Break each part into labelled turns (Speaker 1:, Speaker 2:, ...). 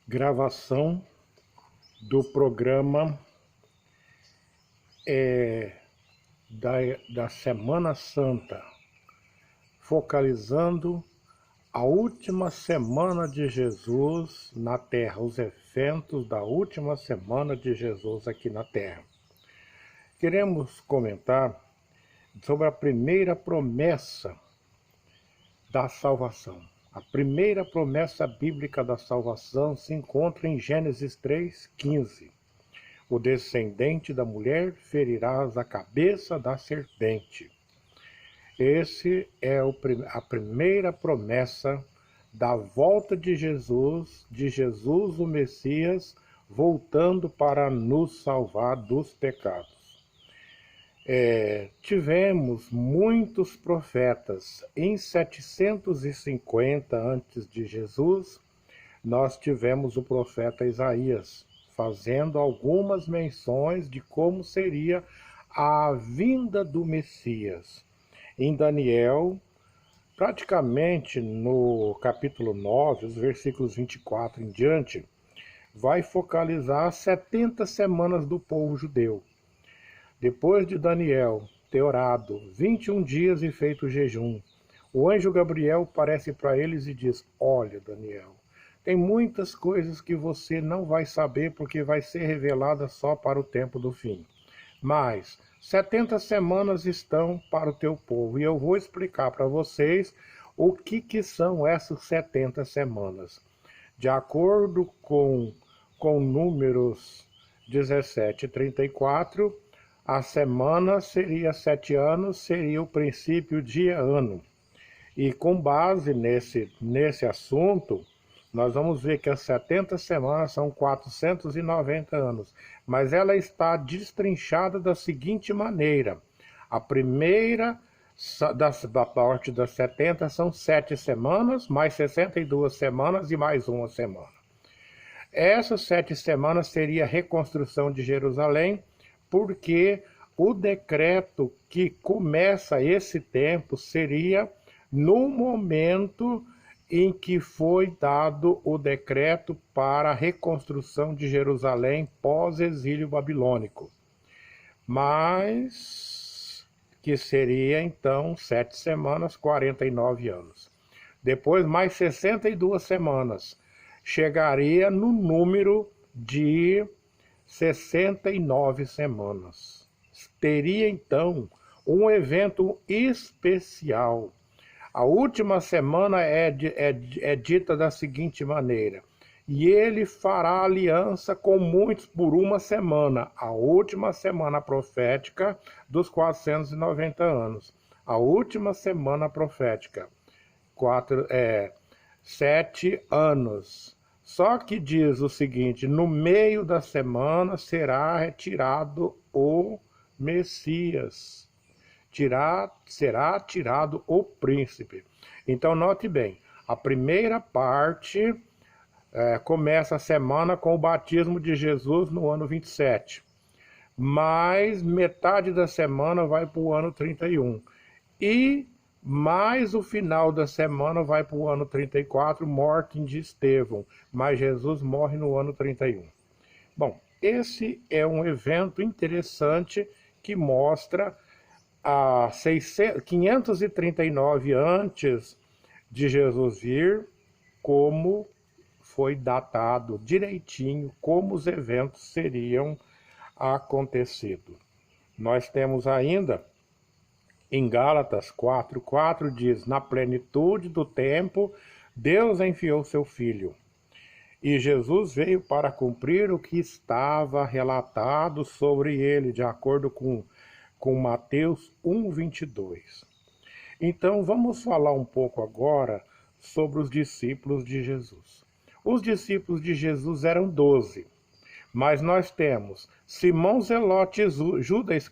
Speaker 1: Gravação do programa da, da Semana Santa, focalizando a última semana de Jesus na Terra, os eventos da última semana de Jesus aqui na Terra. Queremos comentar sobre a primeira promessa da salvação. A primeira promessa bíblica da salvação se encontra em Gênesis 3,15. O descendente da mulher ferirás a cabeça da serpente. Esse é a primeira promessa da volta de Jesus o Messias, voltando para nos salvar dos pecados. Tivemos muitos profetas. Em 750 antes de Jesus, nós tivemos o profeta Isaías, fazendo algumas menções de como seria a vinda do Messias. Em Daniel, praticamente no capítulo 9, os versículos 24 em diante, vai focalizar as 70 semanas do povo judeu. Depois de Daniel ter orado 21 dias e feito jejum, o anjo Gabriel aparece para eles e diz: olha, Daniel, tem muitas coisas que você não vai saber porque vai ser revelada só para o tempo do fim. Mas 70 semanas estão para o teu povo e eu vou explicar para vocês o que são essas 70 semanas. De acordo com Números 17 e 34, a semana seria 7 anos, seria o princípio de ano. E com base nesse assunto, nós vamos ver que as 70 semanas são 490 anos. Mas ela está destrinchada da seguinte maneira. A primeira da parte das 70 são 7 semanas, mais 62 semanas e mais uma semana. Essas 7 semanas seria a reconstrução de Jerusalém, porque o decreto que começa esse tempo seria no momento em que foi dado o decreto para a reconstrução de Jerusalém pós-exílio babilônico. Mas que seria então 7 semanas, 49 anos. Depois mais 62 semanas, chegaria no número de 69 semanas. Teria então um evento especial. A última semana é dita da seguinte maneira: e ele fará aliança com muitos por uma semana, a última semana profética dos 490 anos. A última semana profética, 7 anos. Só que diz o seguinte: no meio da semana será retirado o Messias. Será tirado o príncipe. Então note bem, a primeira parte começa a semana com o batismo de Jesus no ano 27. Mais metade da semana vai para o ano 31. E mais o final da semana vai para o ano 34, morte de Estevão. Mas Jesus morre no ano 31. Bom, esse é um evento interessante que mostra a 539 antes de Jesus vir, como foi datado direitinho, como os eventos seriam acontecido. Nós temos ainda em Gálatas 4:4 diz: na plenitude do tempo, Deus enviou seu Filho. E Jesus veio para cumprir o que estava relatado sobre ele, de acordo com Mateus 1:22. Então vamos falar um pouco agora sobre os discípulos de Jesus. Os discípulos de Jesus eram 12, mas nós temos Simão Zelote e Judas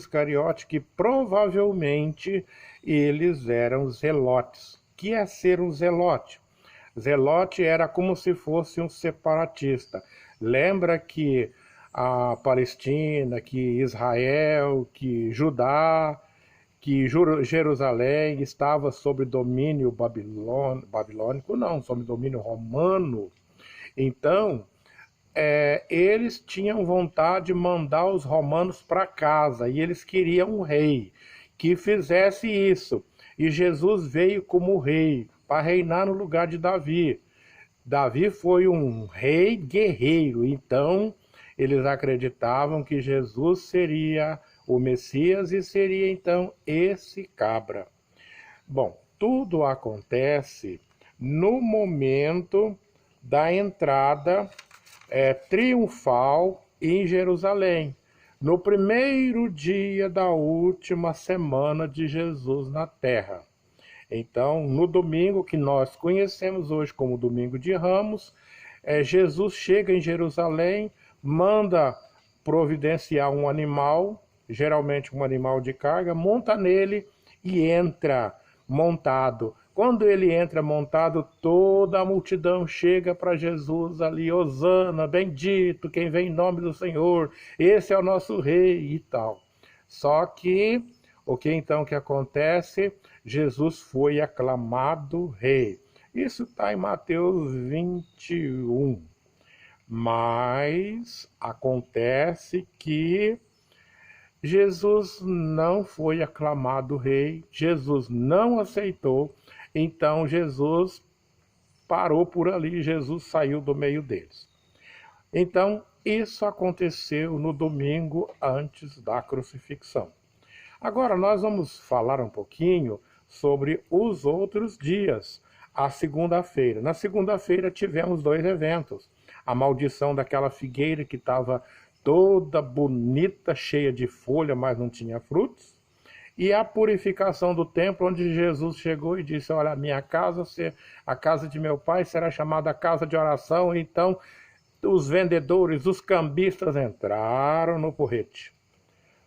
Speaker 1: Iscariote, que provavelmente eles eram zelotes. O que é ser um zelote? Zelote era como se fosse um separatista. Lembra que a Palestina, que Israel, que Judá, que Jerusalém estava sob domínio babilônico, não, sob domínio romano. Então, eles tinham vontade de mandar os romanos para casa, e eles queriam um rei que fizesse isso. E Jesus veio como rei, para reinar no lugar de Davi. Davi foi um rei guerreiro, então eles acreditavam que Jesus seria o Messias e seria então esse cabra. Bom, tudo acontece no momento da entrada triunfal em Jerusalém, no primeiro dia da última semana de Jesus na terra. Então, no domingo que nós conhecemos hoje como Domingo de Ramos, Jesus chega em Jerusalém, manda providenciar um animal, geralmente um animal de carga, monta nele e entra montado. Quando ele entra montado, toda a multidão chega para Jesus ali, Hosana, bendito quem vem em nome do Senhor, esse é o nosso rei e tal. Só que, o que então que acontece? Jesus foi aclamado rei. Isso está em Mateus 21. Mas acontece que Jesus não foi aclamado rei, Jesus não aceitou, então Jesus parou por ali, Jesus saiu do meio deles. Então, isso aconteceu no domingo antes da crucifixão. Agora nós vamos falar um pouquinho sobre os outros dias. A segunda-feira. Na segunda-feira tivemos 2 eventos. A maldição daquela figueira que estava toda bonita, cheia de folha, mas não tinha frutos. E a purificação do templo, onde Jesus chegou e disse, olha, a casa de meu pai será chamada casa de oração. Então, os vendedores, os cambistas entraram no porrete.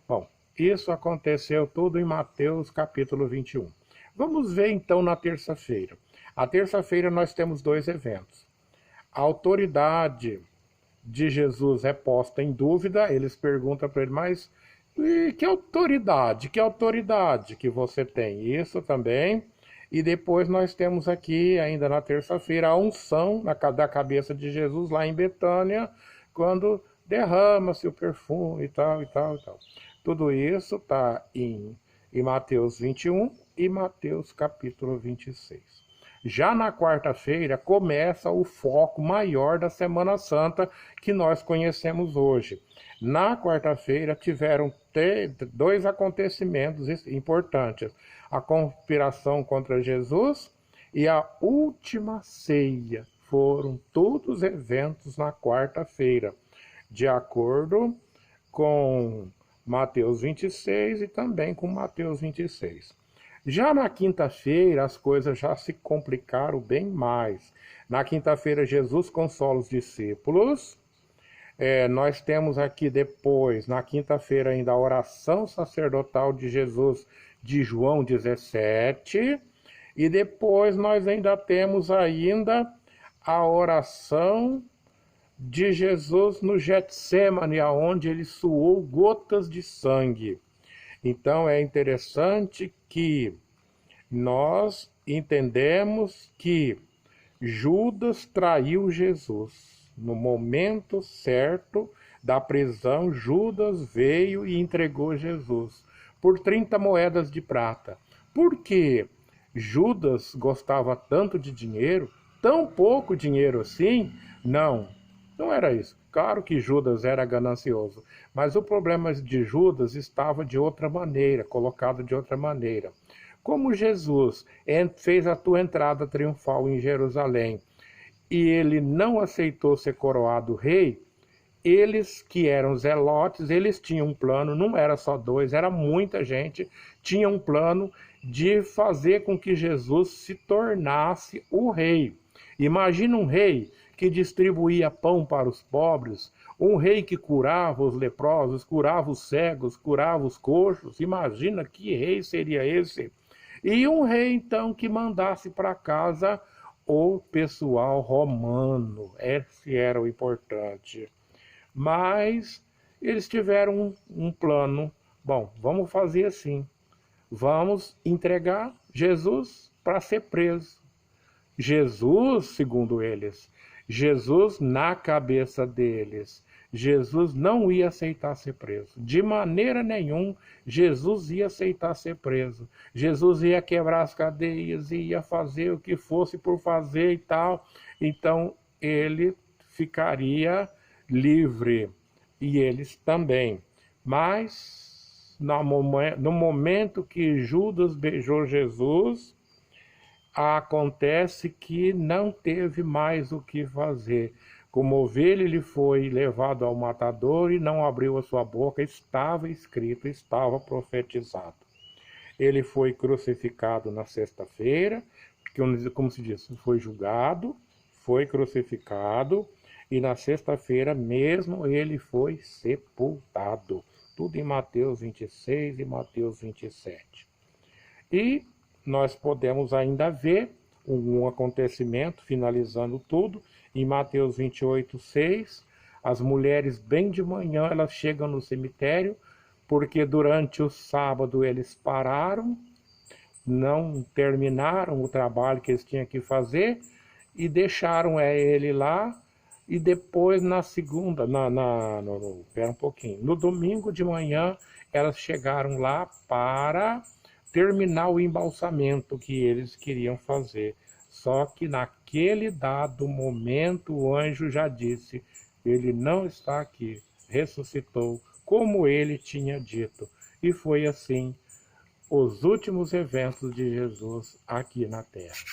Speaker 1: Bom, isso aconteceu tudo em Mateus capítulo 21. Vamos ver então na terça-feira. A terça-feira nós temos 2 eventos. A autoridade de Jesus é posta em dúvida, eles perguntam para ele, mas que autoridade que você tem? Isso também. E depois nós temos aqui, ainda na terça-feira, a unção da cabeça de Jesus lá em Betânia, quando derrama-se o perfume e tal, e tal, e tal. Tudo isso está em Mateus 21 e Mateus capítulo 26. Já na quarta-feira começa o foco maior da Semana Santa que nós conhecemos hoje. Na quarta-feira tiveram 2 acontecimentos importantes. A conspiração contra Jesus e a última ceia. Foram todos eventos na quarta-feira, de acordo com Mateus 26 e também com Mateus 26. Já na quinta-feira, as coisas já se complicaram bem mais. Na quinta-feira, Jesus consola os discípulos. Nós temos aqui depois, na quinta-feira, ainda a oração sacerdotal de Jesus, de João 17. E depois nós ainda temos a oração de Jesus no Getsêmani, onde ele suou gotas de sangue. Então é interessante que nós entendemos que Judas traiu Jesus. No momento certo da prisão, Judas veio e entregou Jesus por 30 moedas de prata. Por que Judas gostava tanto de dinheiro? Tão pouco dinheiro assim? Não era isso. Claro que Judas era ganancioso, mas o problema de Judas estava de outra maneira, colocado de outra maneira. Como Jesus fez a tua entrada triunfal em Jerusalém e ele não aceitou ser coroado rei, eles que eram zelotes, eles tinham um plano, não era só 2, era muita gente, tinha um plano de fazer com que Jesus se tornasse o rei. Imagina um rei que distribuía pão para os pobres, um rei que curava os leprosos, curava os cegos, curava os coxos. Imagina que rei seria esse? E um rei, então, que mandasse para casa o pessoal romano. Esse era o importante. Mas eles tiveram um plano. Bom, vamos fazer assim. vamos entregar Jesus para ser preso. Jesus, segundo eles, Jesus na cabeça deles, Jesus não ia aceitar ser preso. De maneira nenhuma, Jesus ia aceitar ser preso. Jesus ia quebrar as cadeias, ia fazer o que fosse por fazer e tal. Então, ele ficaria livre. E eles também. Mas, no momento que Judas beijou Jesus, acontece que não teve mais o que fazer. Como ovelha, ele foi levado ao matador e não abriu a sua boca, estava escrito, estava profetizado. Ele foi crucificado na sexta-feira, como se diz, foi julgado, foi crucificado, e na sexta-feira mesmo ele foi sepultado. Tudo em Mateus 26 e Mateus 27. E nós podemos ainda ver um acontecimento, finalizando tudo, em Mateus 28, 6, as mulheres bem de manhã, elas chegam no cemitério, porque durante o sábado eles pararam, não terminaram o trabalho que eles tinham que fazer, e deixaram ele lá, e depois na segunda, pera um pouquinho, no domingo de manhã, elas chegaram lá para terminar o embalsamento que eles queriam fazer. Só que naquele dado momento o anjo já disse, ele não está aqui, ressuscitou, como ele tinha dito. E foi assim os últimos eventos de Jesus aqui na terra.